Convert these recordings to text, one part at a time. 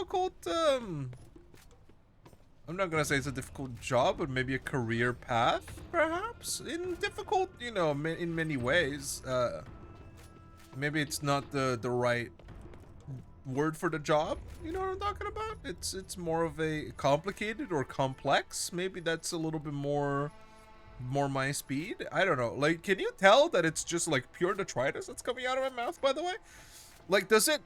difficult, I'm not gonna say it's a difficult job, but maybe a career path, perhaps? In difficult, you know, in many ways. Maybe it's not the right word for the job, you know what I'm talking about? It's more of a complicated or complex. Maybe that's a little bit more my speed. I don't know. Like, can you tell that it's just like pure detritus that's coming out of my mouth, by the way? Like, does it,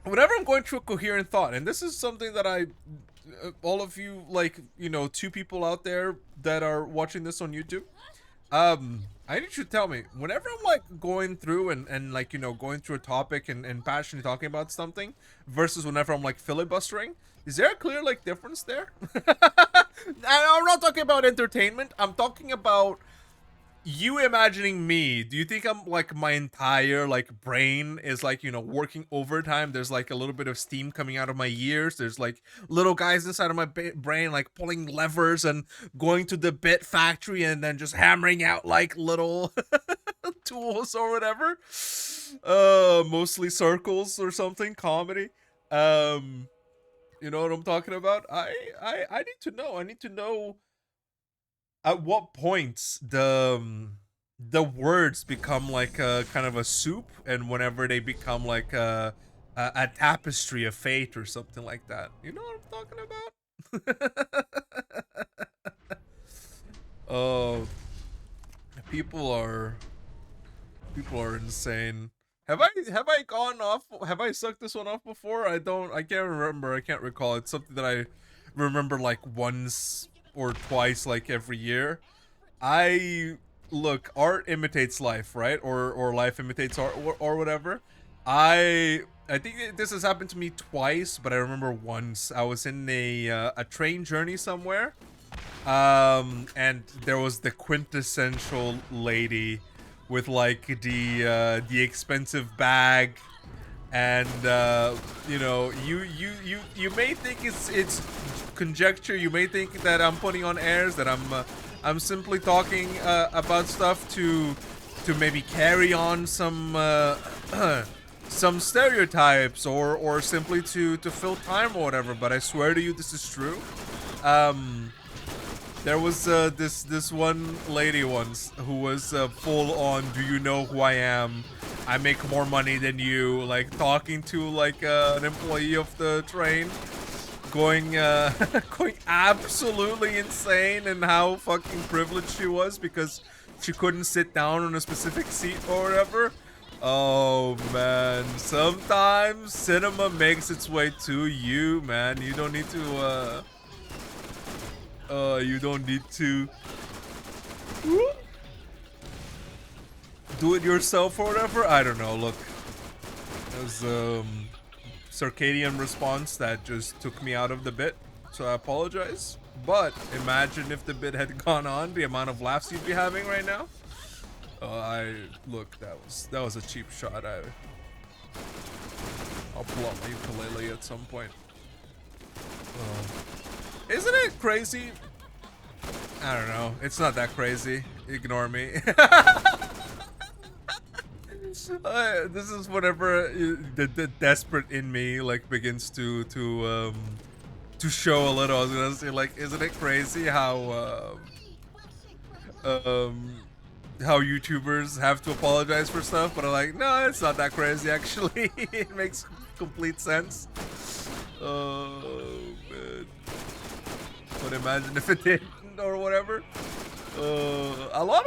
whenever I'm going through a coherent thought, and this is something that all of you, like, you know, 2 people out there that are watching this on YouTube, I need you to tell me, whenever I'm like going through and like, you know, going through a topic and passionately talking about something versus whenever I'm like filibustering, is there a clear like difference there? I'm not talking about entertainment. I'm talking about you imagining me. Do you think I'm like my entire like brain is like, you know, working overtime? There's like a little bit of steam coming out of my ears. There's like little guys inside of my brain like pulling levers and going to the bit factory and then just hammering out like little tools or whatever. Mostly circles or something, comedy. You know what I'm talking about? I need to know. I need to know at what points the words become like a kind of a soup, and whenever they become like a tapestry of fate or something like that. You know what I'm talking about? Oh, people are insane. Have I gone off? Have I sucked this one off before? I can't remember. I can't recall. It's something that I remember like once or twice like every year. Look, art imitates life, right? Or life imitates art, or whatever. I think this has happened to me twice, but I remember once I was in a train journey somewhere, and there was the quintessential lady with like the expensive bag, and you know, you may think it's conjecture. You may think that I'm putting on airs, that I'm simply talking about stuff to maybe carry on some some stereotypes, or simply to fill time or whatever. But I swear to you, this is true. There was this one lady once who was full on, do you know who I am? I make more money than you, like talking to like an employee of the train, going going absolutely insane, and how fucking privileged she was because she couldn't sit down on a specific seat or whatever. Oh man, sometimes cinema makes its way to you, man. You don't need to you don't need to do it yourself or whatever. I don't know. Look, there's circadian response that just took me out of the bit, so I apologize. But imagine if the bit had gone on, the amount of laughs you'd be having right now. Look, that was a cheap shot. I'll pull out my ukulele at some point. Isn't it crazy? I don't know. It's not that crazy. Ignore me. This is whenever the desperate in me like begins to show a little. I was gonna say, like, isn't it crazy how YouTubers have to apologize for stuff? But I'm like, no, it's not that crazy actually. It makes complete sense. Oh man. But imagine if it didn't or whatever. A lot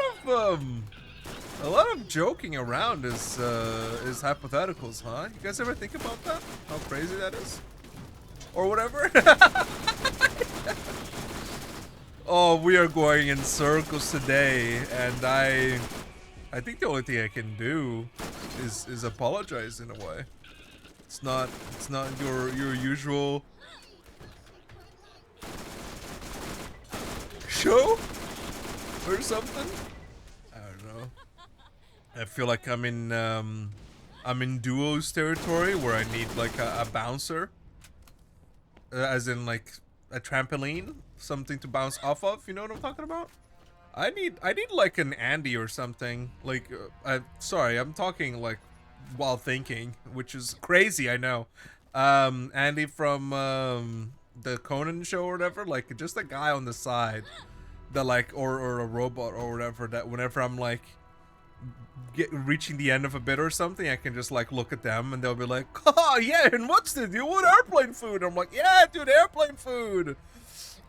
of joking around is hypotheticals, huh? You guys ever think about that? How crazy that is? Or whatever? Oh, we are going in circles today, and I think the only thing I can do is apologize in a way. It's not your usual show or something. I don't know. I feel like I'm in duos territory where I need like a bouncer, as in like a trampoline, something to bounce off of. You know what I'm talking about? I need like an Andy or something. Like, sorry, I'm talking like while thinking, which is crazy, I know. Andy from the Conan show or whatever, like just a guy on the side that like, or a robot or whatever, that whenever I'm like reaching the end of a bit or something, I can just like look at them and they'll be like, oh yeah, and what's the deal with airplane food? I'm like, yeah dude, airplane food.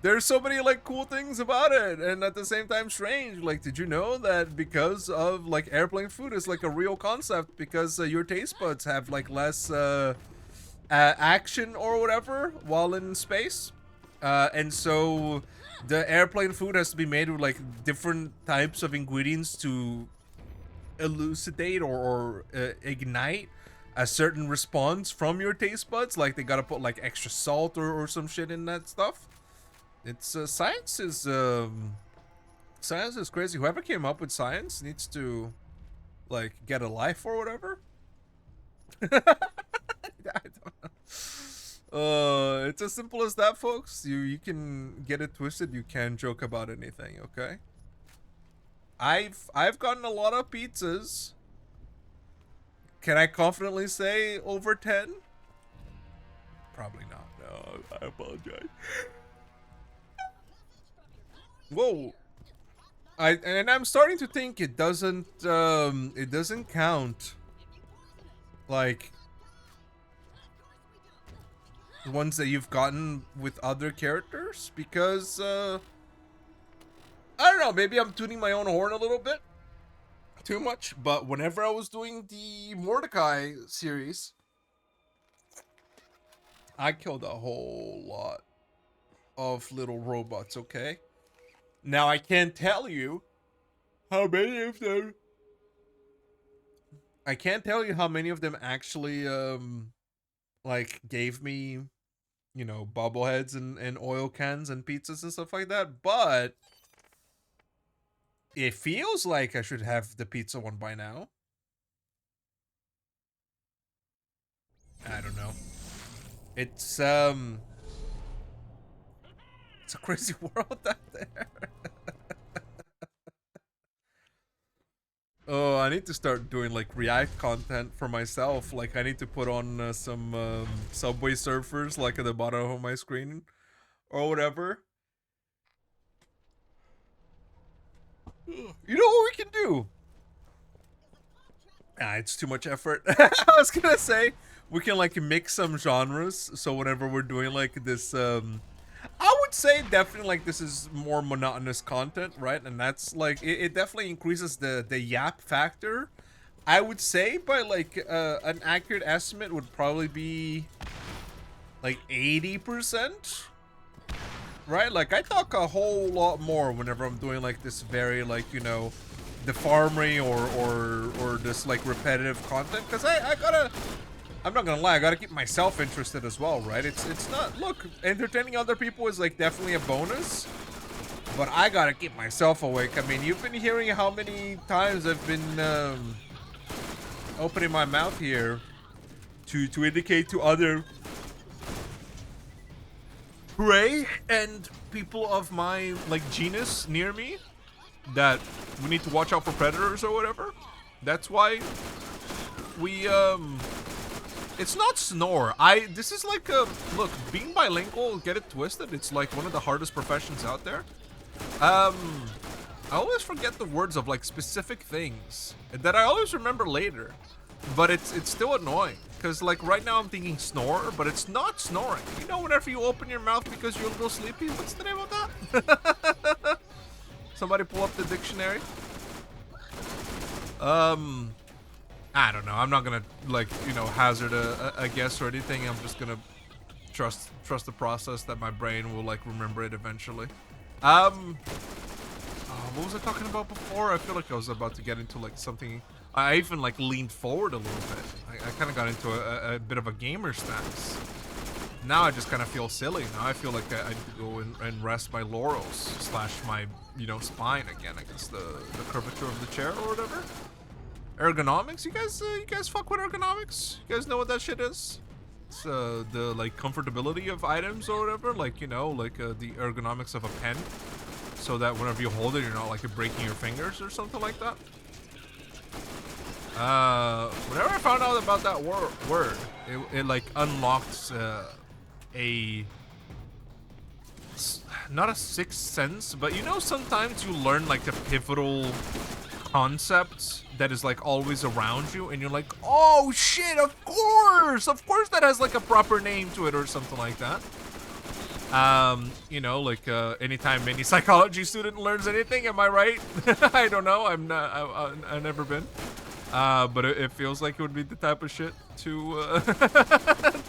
There's so many like cool things about it, and at the same time strange. Like, did you know that because of like airplane food is like a real concept, because your taste buds have like less action or whatever while in space, and so the airplane food has to be made with like different types of ingredients to elucidate or ignite a certain response from your taste buds. Like they gotta put like extra salt or some shit in that stuff. It's science is crazy. Whoever came up with science needs to like get a life or whatever. I don't know. It's as simple as that, folks. You can get it twisted. You can joke about anything, okay? I've gotten a lot of pizzas. Can I confidently say over 10? Probably not. No, I apologize. Whoa. I'm starting to think it doesn't count like ones that you've gotten with other characters, because I don't know, maybe I'm tooting my own horn a little bit too much, but whenever I was doing the Mordecai series, I killed a whole lot of little robots, okay? Now I can't tell you how many of them actually like gave me, you know, bobbleheads and oil cans and pizzas and stuff like that, but it feels like I should have the pizza one by now. I don't know. It's a crazy world out there. Oh, I need to start doing like React content for myself. Like I need to put on some Subway Surfers like at the bottom of my screen or whatever. You know what we can do? It's too much effort. I was gonna say we can like mix some genres, so whenever we're doing like this I would say definitely like this is more monotonous content, right? And that's like it definitely increases the yap factor. I would say by like an accurate estimate would probably be like 80%, right? Like I talk a whole lot more whenever I'm doing like this very like, you know, the farmery or this like repetitive content, because I'm not gonna lie, I gotta keep myself interested as well, right? It's not, look, entertaining other people is like definitely a bonus, but I gotta keep myself awake. I mean, you've been hearing how many times I've been opening my mouth here to indicate to other prey and people of my like genus near me that we need to watch out for predators or whatever. That's why we it's not snore. This is like a look, being bilingual, get it twisted, it's like one of the hardest professions out there. I always forget the words of like specific things that I always remember later, but it's still annoying because like right now I'm thinking snore, but it's not snoring. You know, whenever you open your mouth because you're a little sleepy, what's the name of that? Somebody pull up the dictionary. I don't know. I'm not gonna like, you know, hazard a guess or anything. I'm just gonna trust the process that my brain will like remember it eventually. What was I talking about before? I feel like I was about to get into like something. I even like leaned forward a little bit. I kind of got into a bit of a gamer stance. Now I just kind of feel silly. Now I feel like I go and rest my laurels / my, you know, spine again. I guess the curvature of the chair or whatever. Ergonomics? You guys fuck with ergonomics? You guys know what that shit is? It's the like comfortability of items or whatever. Like, you know, like the ergonomics of a pen, so that whenever you hold it, you're not like breaking your fingers or something like that. Whenever I found out about that word, it like unlocked not a sixth sense, but you know, sometimes you learn like a pivotal concept that is like always around you, and you're like, oh shit, of course that has like a proper name to it or something like that. You know, like anytime any psychology student learns anything, am I right? I don't know. I've never been. But it feels like it would be the type of shit to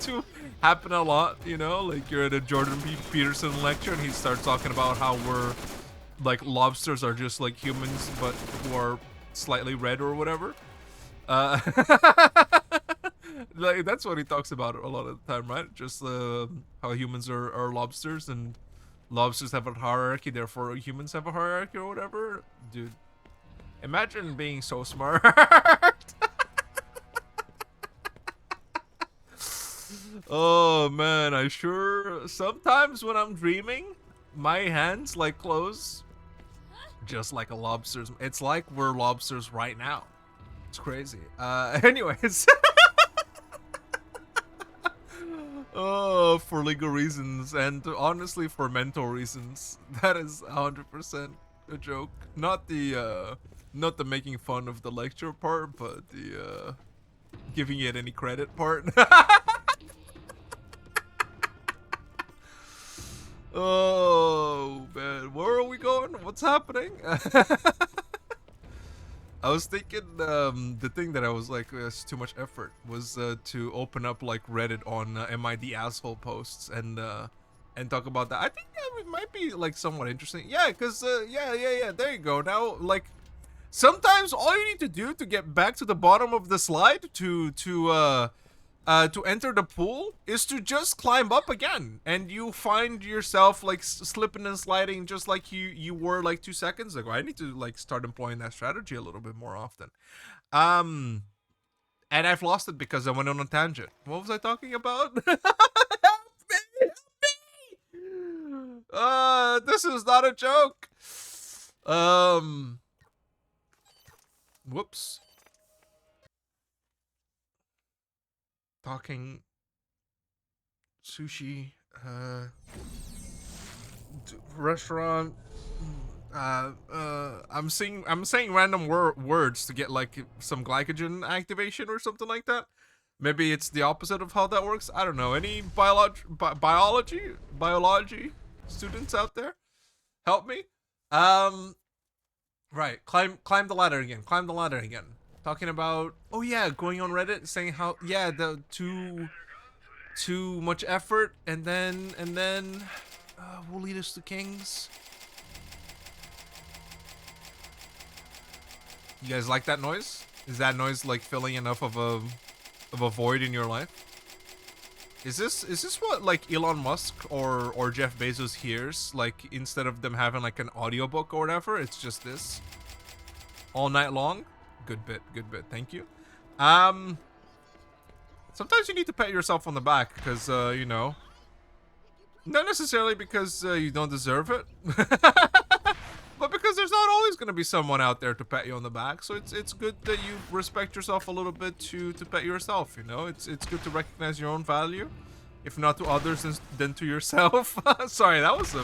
to happen a lot, you know? Like you're at a Jordan Peterson lecture and he starts talking about how we're like lobsters are just like humans but who are slightly red or whatever. Like that's what he talks about a lot of the time, right? Just how humans are lobsters and lobsters have a hierarchy, therefore humans have a hierarchy or whatever. Dude, imagine being so smart. Oh man, I sure sometimes when I'm dreaming, my hands like close just like a lobster's. It's like we're lobsters right now. It's crazy. Anyways. Oh, for legal reasons and honestly for mental reasons. That is 100% a joke. Not the making fun of the lecture part, but the giving it any credit part. Oh man, where are we going? What's happening? I was thinking the thing that I was like, it's too much effort, was to open up like Reddit on MID asshole posts and talk about that. I think that might be like somewhat interesting. Yeah, because yeah, there you go. Now, like, sometimes all you need to do to get back to the bottom of the slide to enter the pool is to just climb up again, and you find yourself like slipping and sliding just like you were like 2 seconds ago. I need to like start employing that strategy a little bit more often. And I've lost it because I went on a tangent. What was I talking about? Help me! This is not a joke. Whoops. Talking sushi, restaurant. I'm saying random words to get like some glycogen activation or something like that. Maybe it's the opposite of how that works. I don't know. Any biology students out there? Help me. Right. Climb the ladder again. Climb the ladder again. Talking about, oh yeah, going on Reddit saying how, yeah, the too much effort and then will lead us to kings. You guys like that noise? Is that noise like filling enough of a void in your life? Is this what like Elon Musk or Jeff Bezos hears? Like instead of them having like an audiobook or whatever, it's just this all night long? Good bit, thank you. Sometimes you need to pat yourself on the back because you know, not necessarily because you don't deserve it, but because there's not always going to be someone out there to pat you on the back. So it's good that you respect yourself a little bit to pat yourself, you know. It's good to recognize your own value, if not to others then to yourself. Sorry, that was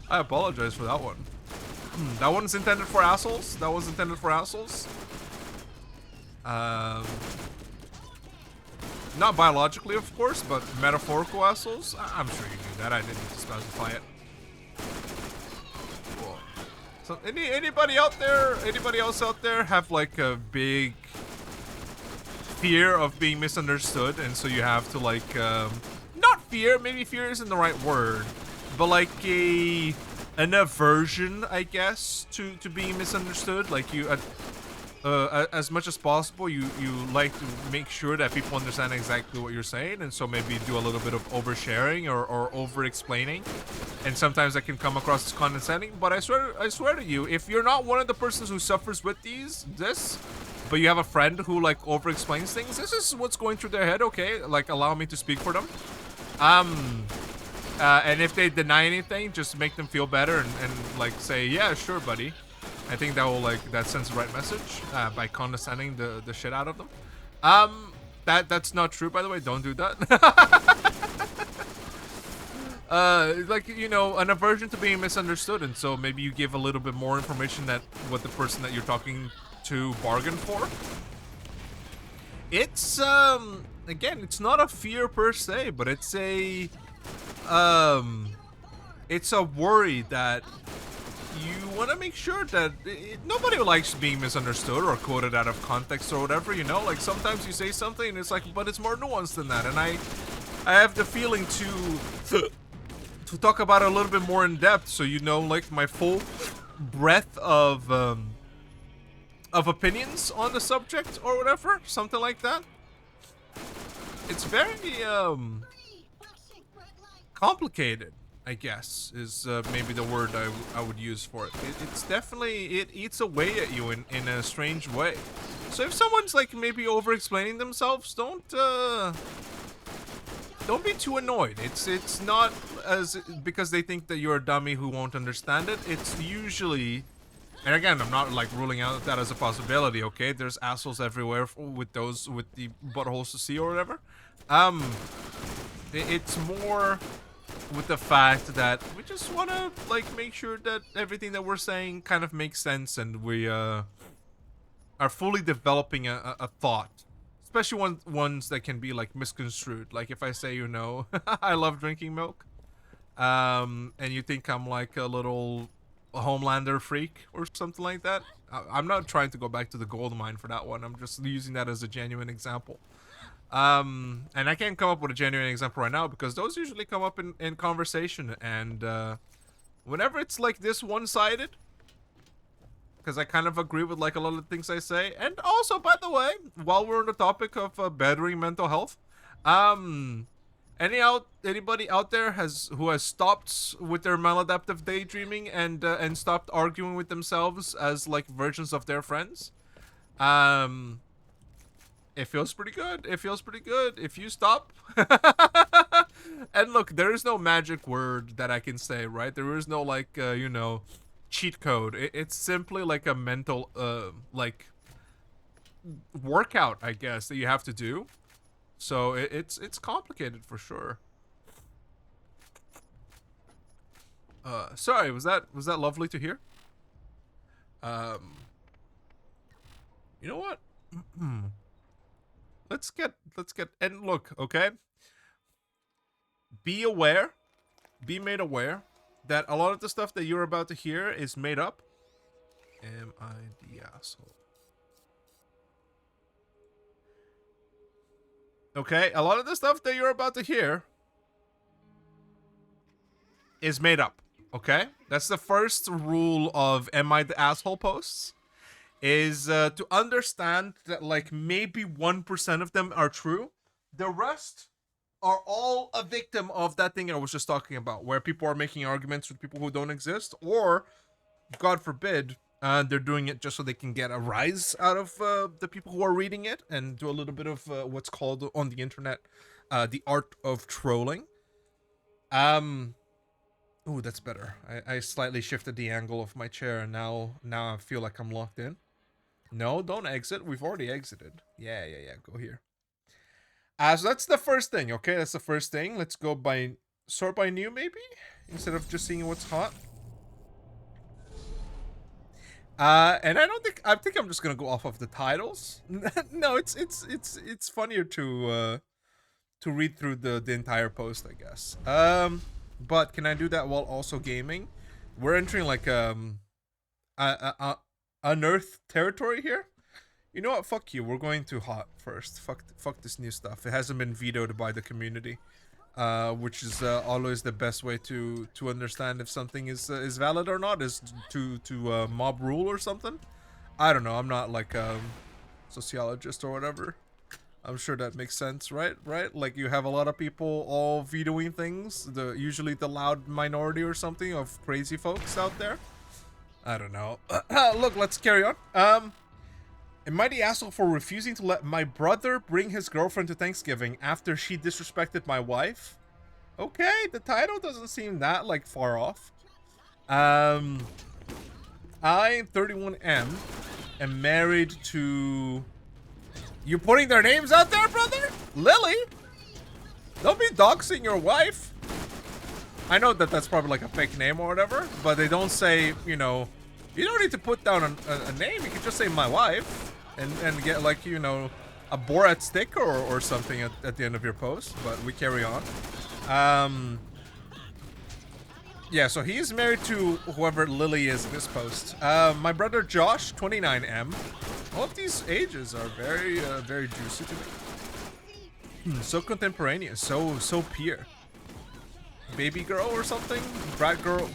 I apologize for that one. That one's intended for assholes. Not biologically, of course, but metaphorical assholes. I'm sure you knew that. I didn't need to specify it. Cool. So, anybody else out there have like a big fear of being misunderstood, and so you have to like, not fear. Maybe fear isn't the right word, but like an aversion, I guess, to being misunderstood. Like you, as much as possible, you like to make sure that people understand exactly what you're saying, and so maybe do a little bit of oversharing or over-explaining, and sometimes that can come across as condescending. But I swear to you, if you're not one of the persons who suffers with this, but you have a friend who like over-explains things, this is what's going through their head. Okay, like allow me to speak for them. And if they deny anything, just make them feel better and like say, yeah, sure, buddy. I think that will that sends the right message by condescending the shit out of them. That's not true, by the way. Don't do that. Like, you know, an aversion to being misunderstood, and so maybe you give a little bit more information that what the person that you're talking to bargained for. It's again, it's not a fear per se, but it's a worry that you want to make sure that nobody likes being misunderstood or quoted out of context or whatever, you know? Like, sometimes you say something and it's like, but it's more nuanced than that, and I have the feeling to talk about it a little bit more in depth, so you know, like, my full breadth of opinions on the subject or whatever, something like that. It's very complicated, I guess, is maybe the word I would use for it. It's definitely, it eats away at you in a strange way. So if someone's like maybe over-explaining themselves, don't be too annoyed. It's not as because they think that you're a dummy who won't understand it. It's usually, and again, I'm not like ruling out that as a possibility, okay? There's assholes everywhere with those with the buttholes to see or whatever. It's more with the fact that we just want to like make sure that everything that we're saying kind of makes sense, and we are fully developing a thought. Especially ones that can be like misconstrued. Like if I say, you know, I love drinking milk, and you think I'm like a little Homelander freak or something like that. I'm not trying to go back to the gold mine for that one. I'm just using that as a genuine example. And I can't come up with a genuine example right now because those usually come up in conversation, and whenever it's like this one-sided, because I kind of agree with like a lot of the things I say. And also, by the way, while we're on the topic of bettering mental health, anybody out there who has stopped with their maladaptive daydreaming and stopped arguing with themselves as like versions of their friends? It feels pretty good. It feels pretty good if you stop. And look, there is no magic word that I can say, right? There is no like you know, cheat code. It's simply like a mental like workout, I guess, that you have to do. So it's complicated for sure. Sorry, was that lovely to hear? You know what? let's get and look, okay? Be aware, be made aware that a lot of the stuff that you're about to hear is made up. Am I the asshole? Okay, a lot of the stuff that you're about to hear is made up, okay? That's the first rule of Am I the Asshole posts, is to understand that like maybe 1% of them are true. The rest are all a victim of that thing I was just talking about, where people are making arguments with people who don't exist, or, God forbid, they're doing it just so they can get a rise out of the people who are reading it, and do a little bit of what's called on the internet the art of trolling. Ooh, that's better. I slightly shifted the angle of my chair, and now I feel like I'm locked in. No, don't exit. We've already exited. Yeah, go here. So that's the first thing, okay? That's the first thing. Let's go by sort by new, maybe, instead of just seeing what's hot. And I think I'm just gonna go off of the titles. No, it's funnier to read through the entire post, I guess. But can I do that while also gaming? We're entering like unearthed territory here. You know what? Fuck you. We're going to hot first. Fuck this new stuff. It hasn't been vetoed by the community, which is always the best way to understand if something is valid or not, is to mob rule or something. I don't know. I'm not like a sociologist or whatever. I'm sure that makes sense, right? Like you have a lot of people all vetoing things. Usually the loud minority or something of crazy folks out there. I don't know. Look, let's carry on. Am I the asshole for refusing to let my brother bring his girlfriend to Thanksgiving after she disrespected my wife? Okay, the title doesn't seem that like far off. I, 31M, am married to You putting their names out there, brother? Lily? Don't be doxing your wife. I know that that's probably like a fake name or whatever, but they don't say, you know, you don't need to put down a name. You can just say my wife and get like, you know, a Borat sticker or something at the end of your post, but we carry on. Yeah, so he's married to whoever Lily is in this post. My brother Josh, 29M. All of these ages are very, very juicy to me. So contemporaneous, so peer. Baby girl or something? Brat girl,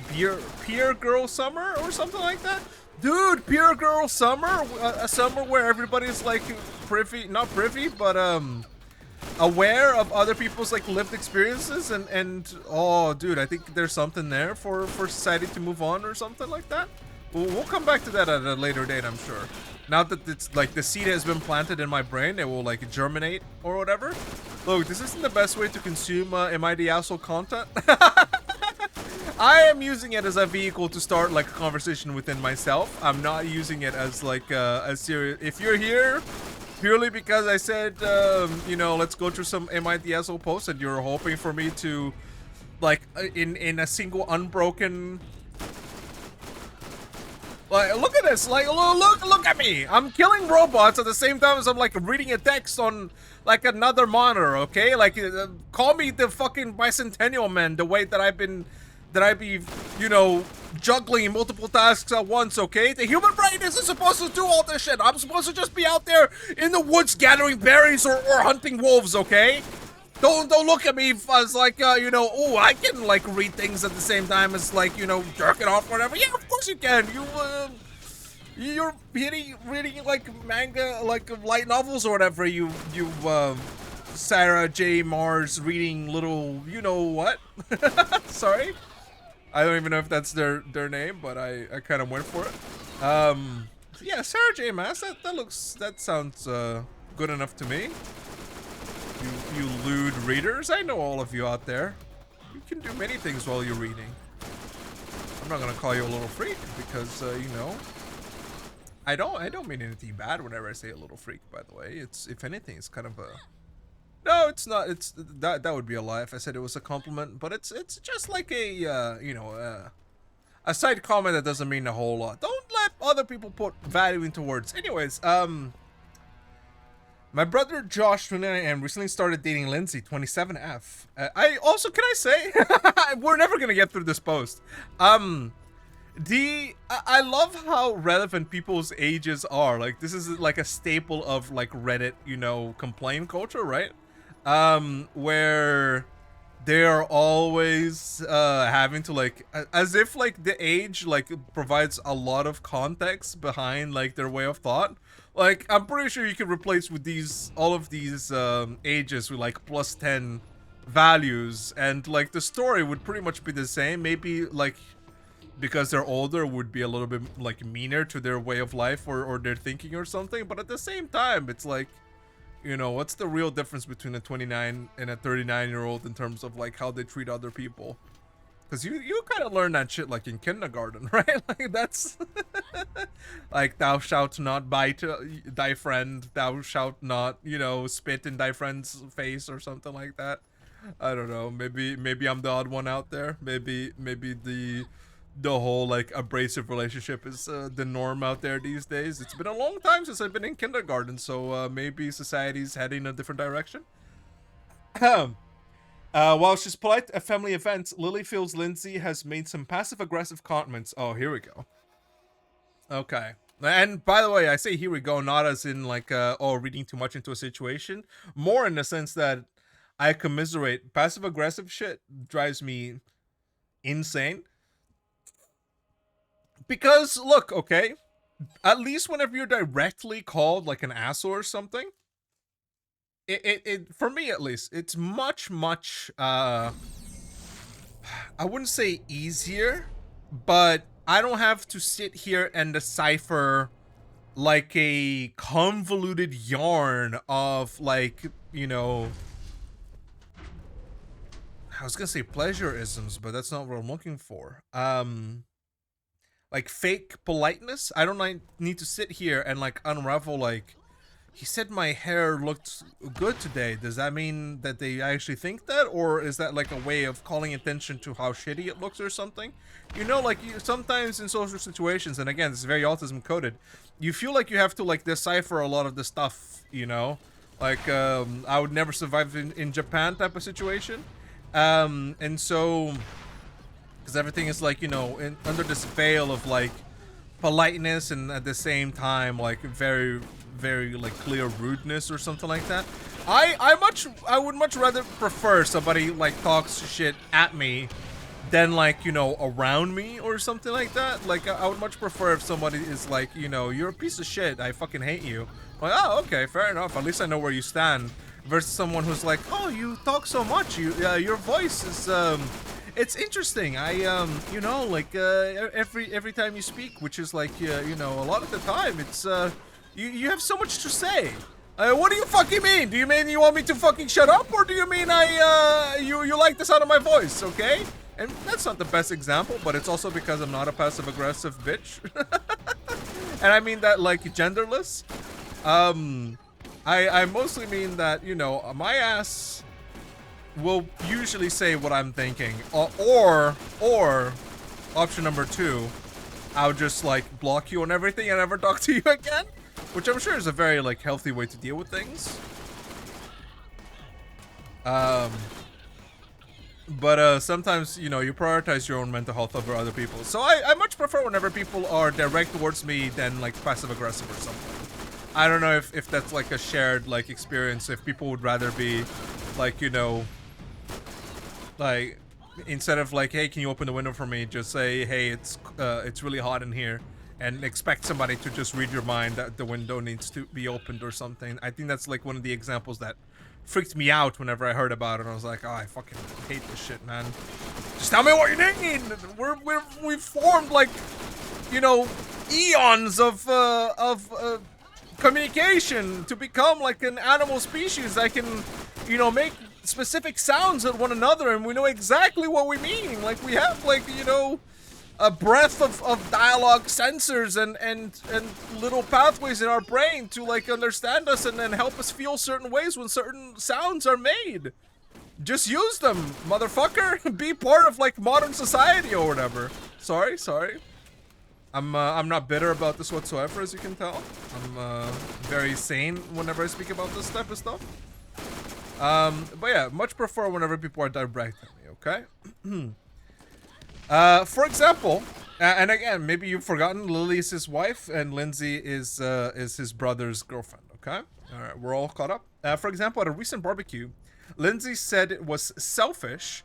peer girl summer or something like that? Dude, peer girl summer? A summer where everybody's like privy, not privy, but aware of other people's like lived experiences and oh dude, I think there's something there for society to move on or something like that. We'll come back to that at a later date, I'm sure. Now that it's like the seed has been planted in my brain, it will like germinate or whatever. Look, this isn't the best way to consume Am I the Asshole content. I am using it as a vehicle to start like a conversation within myself. I'm not using it as like a serious. If you're here purely because I said, you know, let's go through some Am I the Asshole posts and you're hoping for me to like in a single unbroken. Like, look at this, like, look at me. I'm killing robots at the same time as I'm, like, reading a text on, like, another monitor, okay? Like, call me the fucking bicentennial man, the way that I be, you know, juggling multiple tasks at once, okay? The human brain isn't supposed to do all this shit. I'm supposed to just be out there in the woods gathering berries or hunting wolves, okay? Don't look at me as like, you know, oh, I can like read things at the same time as like, you know, jerking off or whatever. Yeah, of course you can. You're reading like manga, like light novels or whatever. Sarah J. Mars reading little, you know what? Sorry. I don't even know if that's their name, but I kind of went for it. Yeah, Sarah J. Mars, that sounds, good enough to me. You lewd readers, I know all of you out there. You can do many things while you're reading. I'm not gonna call you a little freak because, you know, I don't mean anything bad whenever I say a little freak. By the way, it's if anything, it's kind of a. No, it's not. It's that would be a lie if I said it was a compliment. But it's just like a you know a side comment that doesn't mean a whole lot. Don't let other people put value into words. Anyways, my brother Josh, 29M, recently started dating Lindsay, 27F. I also, can I say, we're never gonna get through this post. I love how relevant people's ages are. Like, this is like a staple of like Reddit, you know, complaint culture, right? Where they are always having to like, as if like the age like provides a lot of context behind like their way of thought. Like, I'm pretty sure you could replace with all of these ages with like +10 values, and like the story would pretty much be the same. Maybe like because they're older would be a little bit like meaner to their way of life or their thinking or something. But at the same time, it's like, you know, what's the real difference between a 29 and a 39-year-old in terms of like how they treat other people? Because you kind of learn that shit like in kindergarten, right? Like that's like, thou shalt not bite thy friend, thou shalt not, you know, spit in thy friend's face or something like that. I don't know. Maybe I'm the odd one out there. Maybe the whole like abrasive relationship is the norm out there these days. It's been a long time since I've been in kindergarten, so maybe society's heading in a different direction. While she's polite at family events, Lily feels Lindsay has made some passive-aggressive comments. Oh, here we go. Okay. And by the way, I say here we go, not as in like, oh, reading too much into a situation. More in the sense that I commiserate. Passive-aggressive shit drives me insane. Because, look, okay, at least whenever you're directly called like an asshole or something, it for me at least, it's much I wouldn't say easier, but I don't have to sit here and decipher like a convoluted yarn of like, you know, I was gonna say pleasureisms, but that's not what I'm looking for. Like fake politeness. I don't need to sit here and like unravel like He said my hair looked good today. Does that mean that they actually think that? Or is that like a way of calling attention to how shitty it looks or something? You know, like sometimes in social situations, and again, it's very autism coded, you feel like you have to like decipher a lot of the stuff, you know? Like, I would never survive in Japan type of situation. And so, because everything is like, you know, under this veil of like politeness and at the same time like very like clear rudeness or something like that. I would much rather prefer somebody like talks shit at me than like, you know, around me or something like that. Like I would much prefer if somebody is like, you know, you're a piece of shit, I fucking hate you. Like, oh, okay, fair enough, at least I know where you stand, versus someone who's like, oh, you talk so much, your voice is it's interesting. You know, like every time you speak, which is like, you know, a lot of the time, it's you have so much to say. What do you fucking mean? Do you mean you want me to fucking shut up, or do you mean you like the sound of my voice? Okay, and that's not the best example, but it's also because I'm not a passive aggressive bitch, and I mean that like genderless. I mostly mean that, you know, my ass will usually say what I'm thinking, or option number 2, I'll just like block you on everything and never talk to you again, which I'm sure is a very like healthy way to deal with things. But sometimes, you know, you prioritize your own mental health over other people. So I much prefer whenever people are direct towards me than like passive aggressive or something. I don't know if that's like a shared like experience, if people would rather be like, you know, like instead of like, hey, can you open the window for me, just say, hey, it's really hot in here, and expect somebody to just read your mind that the window needs to be opened or something. I think that's like one of the examples that freaked me out whenever I heard about it. I was like, oh, I fucking hate this shit, man. Just tell me what you need. We've formed like, you know, eons of communication to become like an animal species that can, you know, make specific sounds at one another, and we know exactly what we mean. Like we have like, you know, a breadth of dialogue sensors and little pathways in our brain to like understand us and then help us feel certain ways when certain sounds are made. Just use them, motherfucker. Be part of like modern society or whatever. Sorry. I'm not bitter about this whatsoever, as you can tell. I'm very sane whenever I speak about this type of stuff. But yeah, much prefer whenever people are direct at me, okay? For example, and again, maybe you've forgotten, Lily is his wife and Lindsay is his brother's girlfriend, okay? Alright, we're all caught up. For example, at a recent barbecue, Lindsay said it was selfish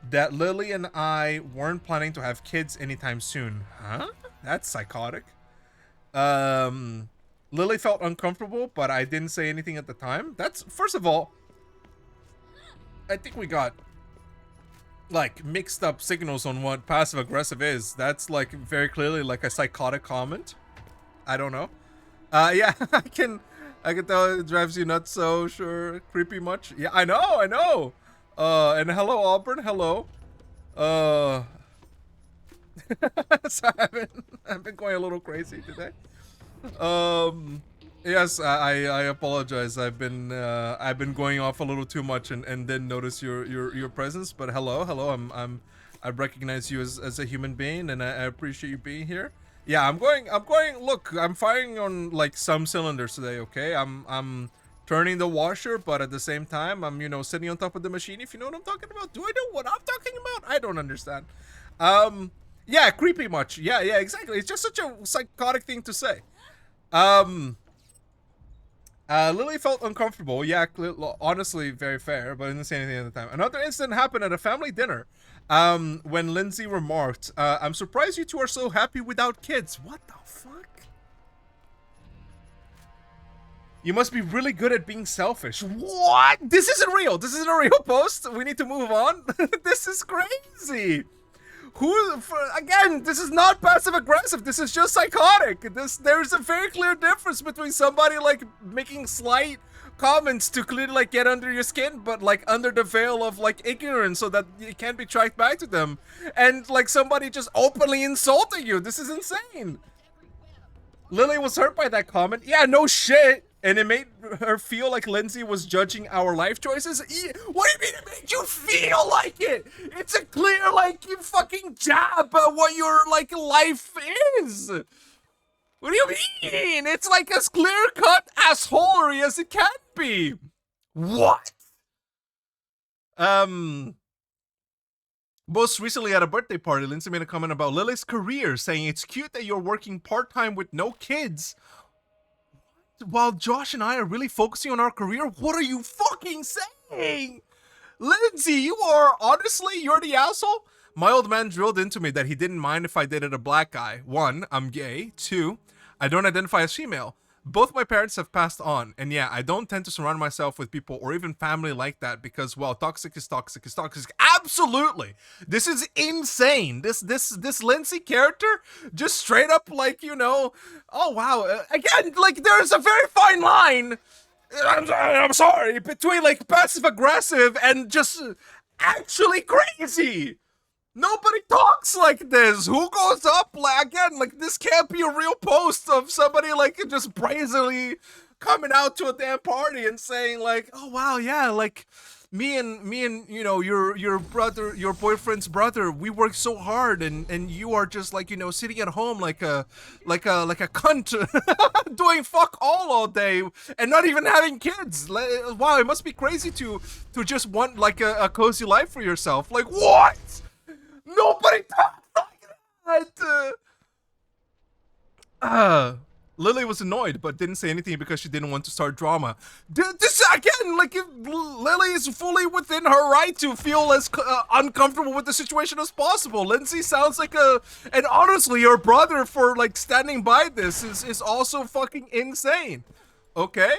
that Lily and I weren't planning to have kids anytime soon. Huh? That's psychotic. Lily felt uncomfortable, but I didn't say anything at the time. That's, first of all, I think we got like mixed up signals on what passive aggressive is. That's like very clearly like a psychotic comment. I don't know. Yeah, I can tell it drives you nuts, so sure. Creepy much? Yeah, I know. And hello, Auburn, hello. So I've been going a little crazy today. Yes, I apologize. I've been going off a little too much and didn't notice your presence. But hello. I recognize you as a human being, and I appreciate you being here. Yeah, I'm going. Look, I'm firing on like some cylinders today. Okay, I'm turning the washer, but at the same time, I'm, you know, sitting on top of the machine. If you know what I'm talking about. Do I know what I'm talking about? I don't understand. Yeah, creepy much. Yeah, exactly. It's just such a psychotic thing to say. Lily felt uncomfortable. Yeah, honestly, very fair, but I didn't say anything at the time. Another incident happened at a family dinner, when Lindsay remarked, I'm surprised you two are so happy without kids. What the fuck? You must be really good at being selfish. What? This isn't real. This isn't a real post. We need to move on. This is crazy. Again, this is not passive aggressive. This is just psychotic. There's a very clear difference between somebody like making slight comments to clearly like get under your skin, but like under the veil of like ignorance so that it can't be tracked back to them, and like somebody just openly insulting you. This is insane. Lily was hurt by that comment. Yeah, no shit. And it made her feel like Lindsay was judging our life choices. What do you mean it made you feel like it? It's a clear, like, you fucking jab at what your, like, life is. What do you mean? It's like as clear-cut assholery as it can be. What? Most recently at a birthday party, Lindsay made a comment about Lily's career, saying it's cute that you're working part-time with no kids, while Josh and I are really focusing on our career. What are you fucking saying? Lindsay, you're the asshole. My old man drilled into me that he didn't mind if I dated a black guy. 1, I'm gay. 2, I don't identify as female. Both my parents have passed on, and yeah, I don't tend to surround myself with people or even family like that because, well, toxic is toxic is toxic. Absolutely, this is insane. This Lindsay character just straight up, like, you know, oh wow, again, like, there's a very fine line. I'm sorry, between like passive aggressive and just actually crazy. Nobody talks like this. Who goes up like, again, like, this can't be a real post of somebody like just brazenly coming out to a damn party and saying like, oh wow, yeah, like me and you know, your brother, your boyfriend's brother, we work so hard, and you are just like, you know, sitting at home like a cunt doing fuck all day and not even having kids. Wow, it must be crazy to just want like a cozy life for yourself. Like, what? Nobody talks like that. Lily was annoyed, but didn't say anything because she didn't want to start drama. This again, like, Lily is fully within her right to feel as uncomfortable with the situation as possible. Lindsay sounds like and honestly, your brother for like standing by this is also fucking insane. Okay.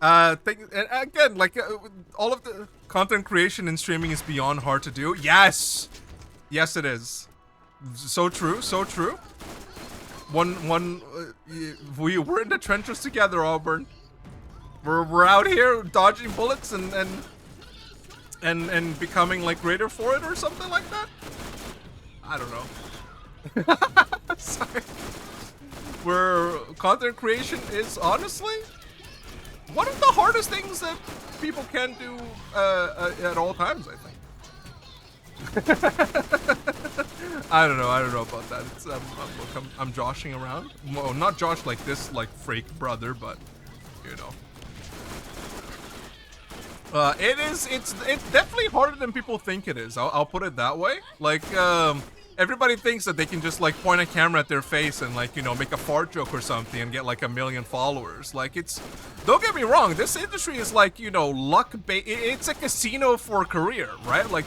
And again, like, all of the content creation and streaming is beyond hard to do. Yes, yes, it is. So true, so true. We're in the trenches together, Auburn. We're out here dodging bullets and becoming like greater for it or something like that. I don't know. Sorry. Where content creation is honestly one of the hardest things that people can do at all times, I think. I don't know about that. It's I'm joshing around. Well, not Josh like this, like fake brother, but you know. It's definitely harder than people think it is. I'll put it that way. Like, everybody thinks that they can just like point a camera at their face and like, you know, make a fart joke or something and get like 1 million followers. Like, it's, don't get me wrong, this industry is like, you know, it's a casino for a career, right? Like,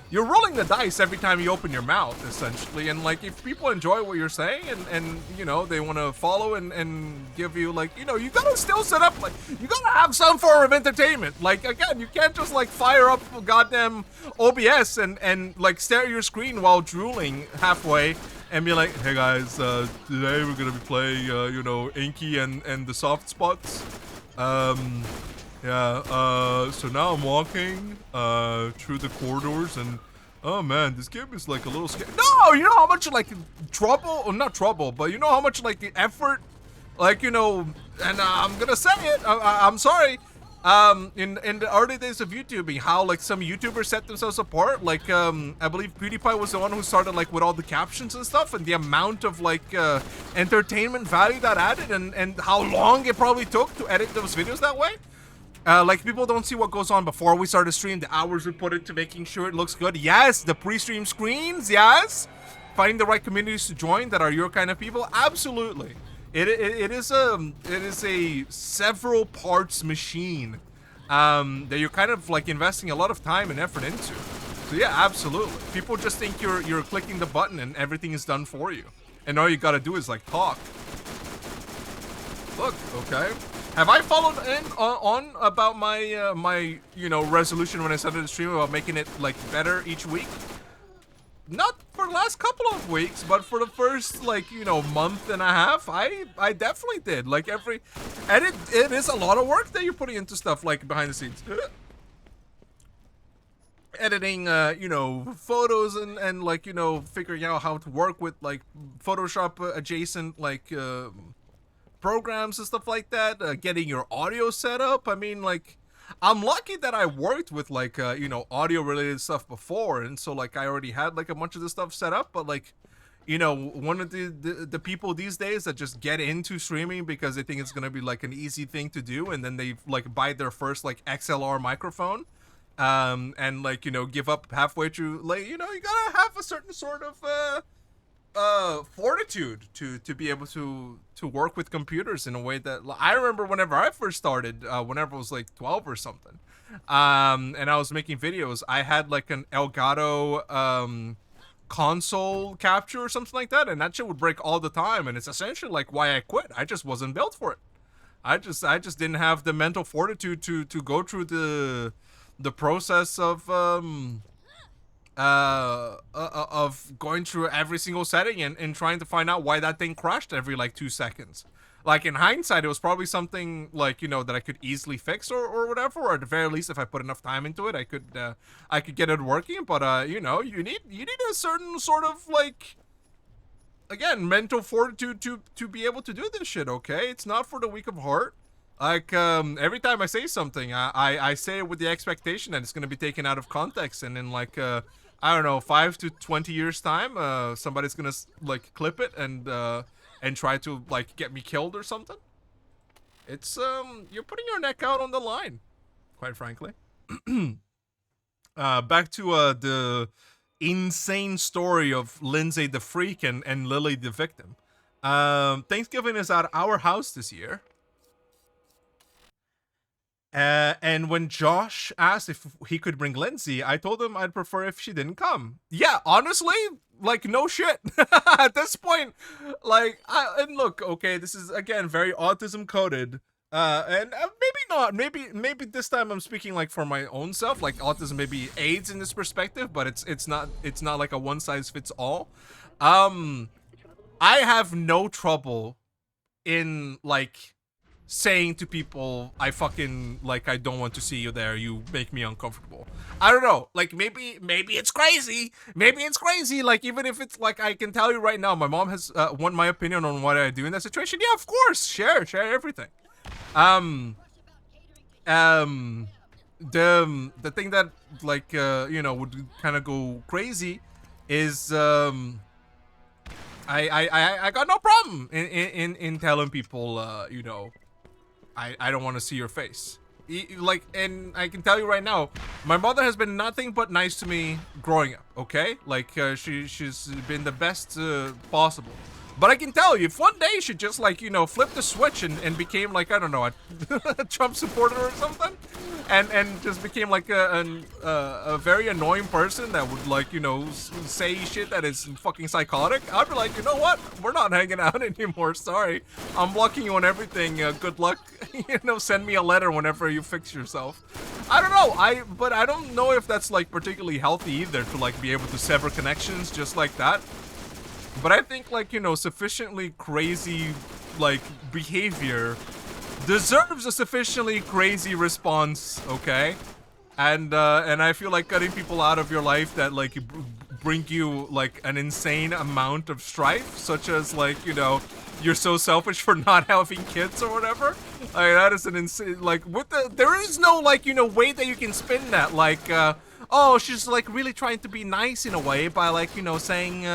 you're rolling the dice every time you open your mouth, essentially, and like, if people enjoy what you're saying and you know, they want to follow and give you, like, you know, you gotta still set up, like, you gotta have some form of entertainment. Like, again, you can't just like fire up goddamn OBS and like stare at your screen while drooling halfway and be like, hey guys, today we're gonna be playing you know, Inky and the soft spots. Yeah, so now I'm walking through the corridors and oh man, this game is like a little scary. No, you know how much like trouble, or not trouble, but you know how much like the effort, like, you know, and I'm gonna say it, I'm sorry, in the early days of YouTubing, how like some YouTubers set themselves apart. Like, I believe PewDiePie was the one who started like with all the captions and stuff, and the amount of like entertainment value that added, and how long it probably took to edit those videos that way. Like, people don't see what goes on before we start a stream, the hours we put into making sure it looks good. Yes, the pre-stream screens, yes. Finding the right communities to join that are your kind of people, absolutely. It is a several parts machine that you're kind of like investing a lot of time and effort into. So yeah, absolutely. People just think you're clicking the button and everything is done for you, and all you gotta do is like talk. Look, okay. Have I followed in on about my my, you know, resolution when I started the stream about making it like better each week? Not for the last couple of weeks, but for the first, like, you know, month and a half, I definitely did. Like, and it is a lot of work that you're putting into stuff like behind the scenes. Editing, you know, photos and like, you know, figuring out how to work with like Photoshop adjacent like programs and stuff like that, getting your audio set up. I mean, like, I'm lucky that I worked with like you know, audio related stuff before, and so like I already had like a bunch of this stuff set up. But like, you know, one of the people these days that just get into streaming because they think it's gonna be like an easy thing to do, and then they like buy their first like XLR microphone, and like, you know, give up halfway through. Like, you know, you gotta have a certain sort of fortitude to be able to work with computers in a way that I remember whenever I first started, whenever I was like 12 or something, and I was making videos. I had like an Elgato console capture or something like that, and that shit would break all the time, and it's essentially like why I quit. I just wasn't built for it. I just didn't have the mental fortitude to go through the process of going through every single setting and trying to find out why that thing crashed every like 2 seconds. Like, in hindsight, it was probably something like, you know, that I could easily fix or whatever, or at the very least, if I put enough time into it, I could get it working. But you know, you need a certain sort of like, again, mental fortitude to be able to do this shit. Okay, it's not for the weak of heart. Like, every time I say something, I say it with the expectation that it's gonna be taken out of context, and in like I don't know, 5 to 20 years time, somebody's gonna like clip it and try to like get me killed or something. It's you're putting your neck out on the line, quite frankly. Back to the insane story of Lindsay the freak and Lily the victim. Thanksgiving is at our house this year. And when Josh asked if he could bring Lindsay, I told him I'd prefer if she didn't come. Yeah, honestly, like, no shit. At this point, like, and look, okay, this is, again, very autism coded. And maybe not. Maybe this time I'm speaking like for my own self. Like, autism maybe aids in this perspective, but it's not like a one size fits all. I have no trouble in like saying to people, I fucking, like, I don't want to see you there, you make me uncomfortable. I don't know, like, maybe it's crazy, like, even if it's like, I can tell you right now, my mom has want my opinion on what I do in that situation. Yeah, of course, share everything. The thing that, like, you know, would kind of go crazy is I got no problem in telling people, you know, I don't want to see your face. Like, and I can tell you right now, my mother has been nothing but nice to me growing up, okay? Like, she's been the best possible. But I can tell you, if one day she just, like, you know, flipped the switch and became, like, I don't know, a Trump supporter or something, and just became, like, a very annoying person that would, like, you know, say shit that is fucking psychotic, I'd be like, you know what? We're not hanging out anymore, sorry. I'm blocking you on everything, good luck. You know, send me a letter whenever you fix yourself. I don't know, but I don't know if that's, like, particularly healthy either, to, like, be able to sever connections just like that. But I think, like, you know, sufficiently crazy, like, behavior deserves a sufficiently crazy response, okay? And I feel like cutting people out of your life that, like, bring you, like, an insane amount of strife, such as, like, you know, you're so selfish for not having kids or whatever. Like, that is an insane, like, there is no, like, you know, way that you can spin that, like, oh, she's, like, really trying to be nice in a way by, like, you know, saying,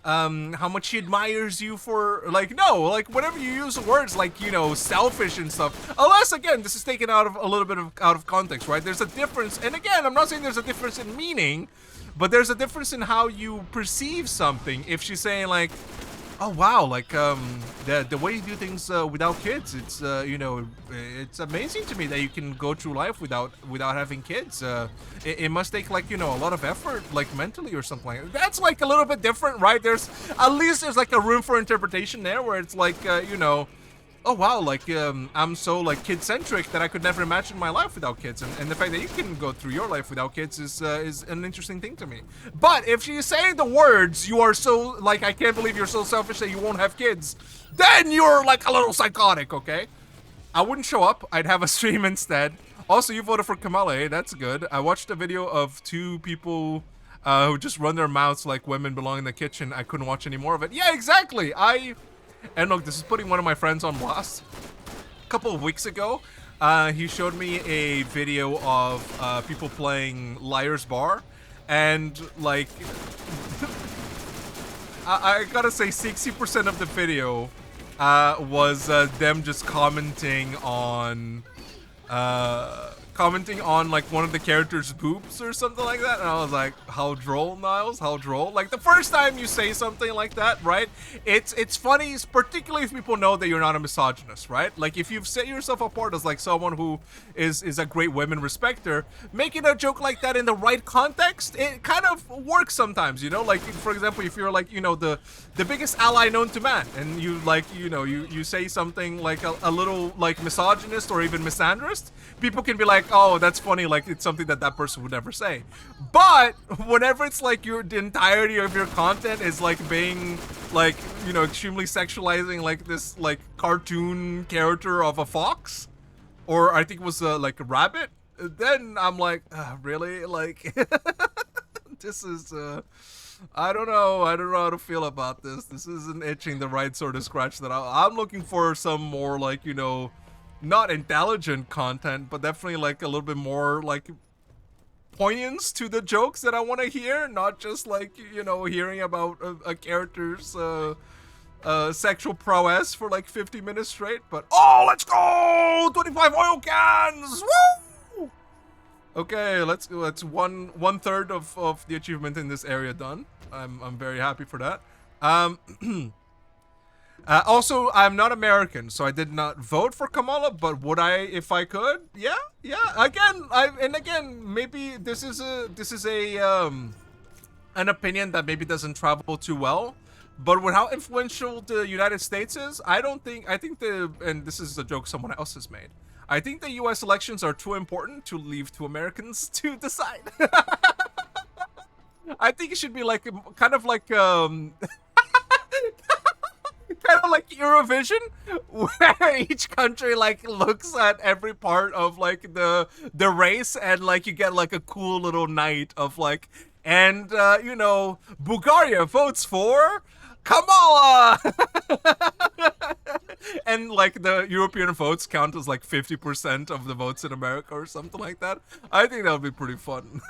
how much she admires you for, like, no, like, whenever you use words like, you know, selfish and stuff, unless, again, this is taken out of a little bit out of context, right? There's a difference, and again, I'm not saying there's a difference in meaning, but there's a difference in how you perceive something. If she's saying, like, oh wow, like, the way you do things without kids, it's you know, it's amazing to me that you can go through life without having kids. It must take, like, you know, a lot of effort, like, mentally or something like that. That's, like, a little bit different, right? There's at least like a room for interpretation there, where it's like, you know, oh wow, like, I'm so, like, kid-centric that I could never imagine my life without kids, and the fact that you can go through your life without kids is an interesting thing to me. But if she's saying the words, you are so, like, I can't believe you're so selfish that you won't have kids, then you're, like, a little psychotic, okay? I wouldn't show up, I'd have a stream instead. Also, you voted for Kamala, that's good. I watched a video of 2 people who just run their mouths like women belong in the kitchen. I couldn't watch any more of it. Yeah, exactly, And look, this is putting one of my friends on blast. A couple of weeks ago, he showed me a video of people playing Liar's Bar, and like, I gotta say, 60% of the video was them just commenting on like one of the characters' boobs or something like that, and I was like, how droll, Niles, how droll. Like, the first time you say something like that, right, it's funny, particularly if people know that you're not a misogynist, right? Like, if you've set yourself apart as like someone who is a great women respecter, making a joke like that in the right context, it kind of works sometimes, you know? Like, for example, if you're like, you know, the biggest ally known to man, and you like, you know, you say something like a little like misogynist or even misandrist, people can be like, oh, that's funny, like it's something that that person would never say. But whenever it's like the entirety of your content is like being like, you know, extremely sexualizing like this like cartoon character of a fox, or I think it was like a rabbit, then I'm like, really? Like, this is I don't know how to feel about this. This isn't itching the right sort of scratch that I'm looking for. Some more like, you know, not intelligent content, but definitely like a little bit more like poignance to the jokes that I want to hear, not just like, you know, hearing about a character's sexual prowess for like 50 minutes straight. But oh, let's go! 25 oil cans! Woo! Okay, let's go. That's one third of the achievement in this area done. I'm very happy for that. Also, I'm not American, so I did not vote for Kamala, but would I if I could? Yeah. Again, maybe this is a an opinion that maybe doesn't travel too well, but with how influential the United States is, I think and this is a joke someone else has made, I think the US elections are too important to leave to Americans to decide. I think it should be like kind of like kind of like Eurovision, where each country like looks at every part of like the race, and like you get like a cool little night of like, and you know, Bulgaria votes for Kamala. And like the European votes count as like 50% of the votes in America or something like that. I think that would be pretty fun.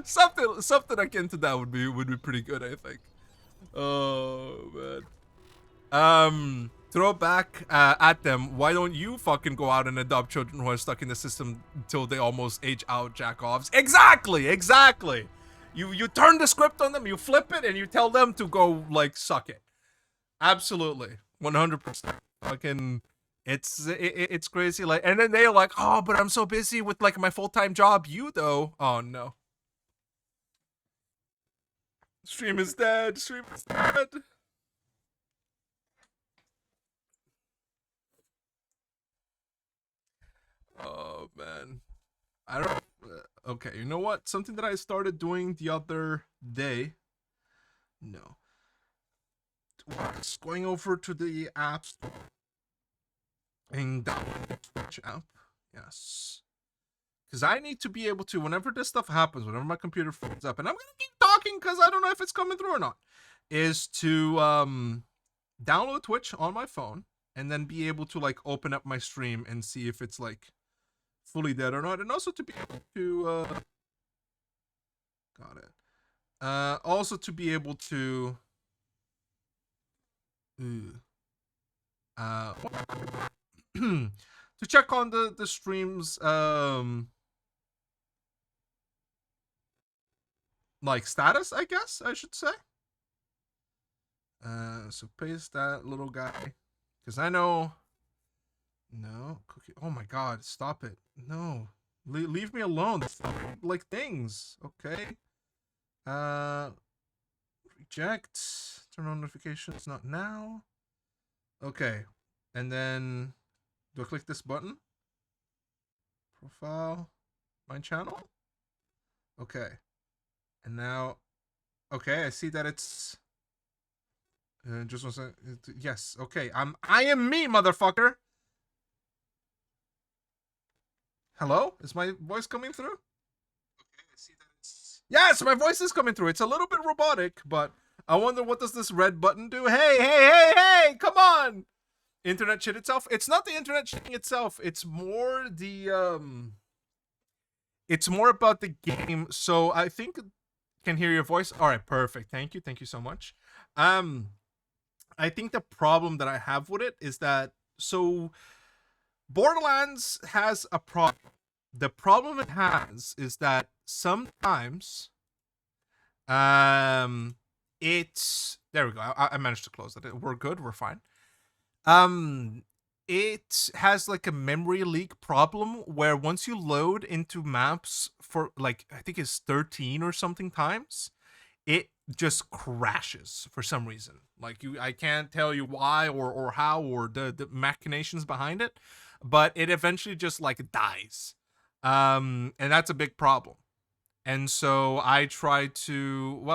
something akin to that would be pretty good, I think. Oh man. Throw back at them. Why don't you fucking go out and adopt children who are stuck in the system until they almost age out, jack-offs? Exactly. You turn the script on them, you flip it, and you tell them to go like suck it. Absolutely, 100%. Fucking, it's crazy. Like, and then they're like, oh, but I'm so busy with like my full-time job. You though? Oh no. Stream is dead. Stream is dead. Oh man, I don't. Okay, you know what? Something that I started doing the other day. No. Going over to the app store and download the Twitch app. Yes. Because I need to be able to, whenever this stuff happens, whenever my computer freezes up, and I'm going to keep talking because I don't know if it's coming through or not, is to download Twitch on my phone and then be able to like open up my stream and see if it's like fully dead or not, and also to be able to got it. Also to be able to to check on the streams like status, I guess I should say. So paste that little guy, because I know. No cookie. Oh my god, stop it. No, leave me alone. Like things. Okay. Reject. Turn on notifications. Not now. Okay. And then do I click this button? Profile. My channel. Okay. And now, okay, I see that it's. Just one second. Yes. Okay. I am me, motherfucker. Hello? Is my voice coming through? Okay, I see that it's... Yes, my voice is coming through. It's a little bit robotic, but I wonder what does this red button do? Hey, hey, hey, hey! Come on! Internet shit itself? It's not the internet shitting itself. It's more the it's more about the game. So I think can hear your voice. All right, perfect. Thank you. Thank you so much. I think the problem that I have with it is that so Borderlands has a problem. The problem it has is that sometimes it's there we go. I managed to close it. We're good. We're fine. It has like a memory leak problem where once you load into maps for like I think it's 13 or something times, it just crashes for some reason. Like I can't tell you why or how or the machinations behind it, but it eventually just like dies. And that's a big problem. And so I try to, well,